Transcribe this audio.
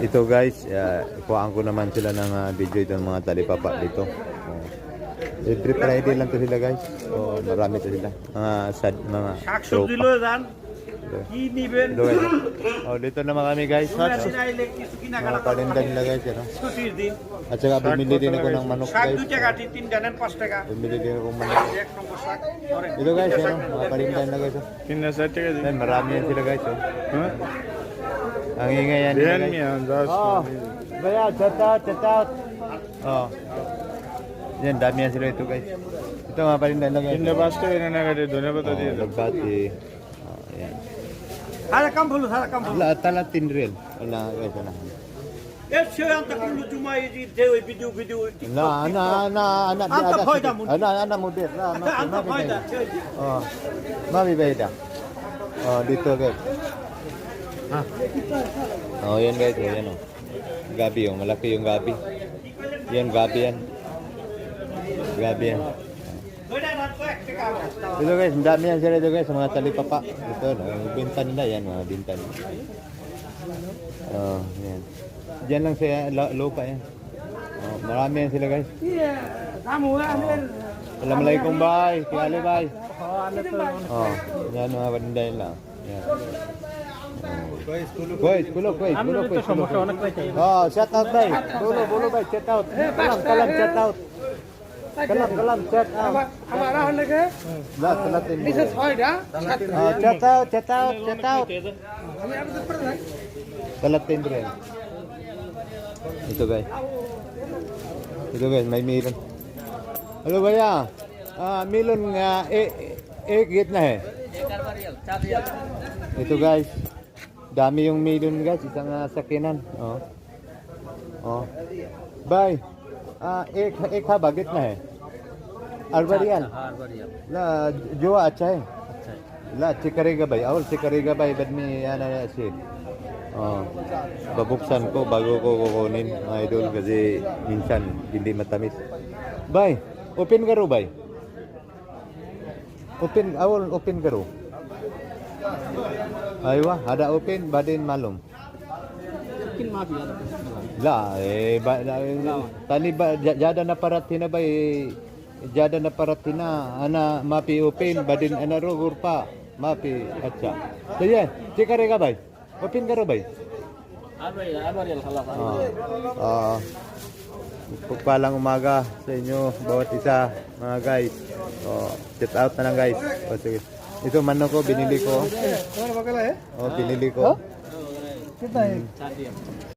Ito guys, kuhaan ko naman sila ng video itong mga talipapa dito. Every Friday lang to sila guys. So marami to sila. Mga শাকসবজি লয়ে যান কি নিবেন Ito guys. Dito naman kami guys. সিনাইলে কিছু কিনাকাটা Mga paninda nila guys. Ano? ছুটির দিন At saka bumili din ako ng manok শাক guys. 2 টাকা 3 টাকা নেন 5 টাকা Bumili din ako ng manok. এক নম্বর শাক ধরেন Ito guys, mga paninda nila guys. Kinna sa tiga di. Yan, marami yan sila guys. Ha? Ang ingay yan nila Diyan guys. mi ang das. Baya, chat out. Yan, dami yan sila ito guys. Ito mga paninda nila guys. Kinna basta ina na gade dona bata di. Lagbati. Yan. সারা কাম হলো সারা কাম হলো Talatin real. Wala guys, ano. এর সে আনতা কুলু জুমাই জি দে ওই video Ana Anta fayda mo. Ana moder. আনতা ফায়দা Mabibay da. Dito guys. Yan guys, yan oh. Gabi oh, malaki yung gabi. Yan gabi yan. Gabi yan. ওইটা না তো 1 টাকা Dito guys, ang dami yan sila dito guys, sa mga talipapa. Ito, binta nila yan, mga binta nila. Yan. Diyan lang sa lupa yan. Marami yan sila guys. Assalamualaikum bye, kiyali bye. Yan mga paninda nila. Yan. Kulog. Shout out bye. Bulo bye, shout out. Kalam shout out. Kalam shout out. हमारा होने के Talatin. This फायदा Shout out. আমি আপনি পড় না Talatin rin. Ito guys, may melon. Hello baya. Melon nga git na eh. Ito guys. Dami yung melon guys, isang sakinan. Bye. एक हा bagit na है अरबरियान ला जो अच्छा है ला अच्छे करेगा भाई और अच्छे करेगा भाई बाद में आना ऐसे babuksan ko bago ko kukunin mga idol kasi minsan hindi matamis bay open karo bay open karo aywa ada open badin malum La, tani ba jada na paratina ba jada na paratina ana mapi open badin ana rogur pa mapi acha. So yan, chikare ka bay. Open ka ro bay. আবার হালাল Pagpalang umaga sa inyo bawat isa mga guys. Shout out na lang guys. Sige. Ito manok ko binili ko. Binili ko. कितना है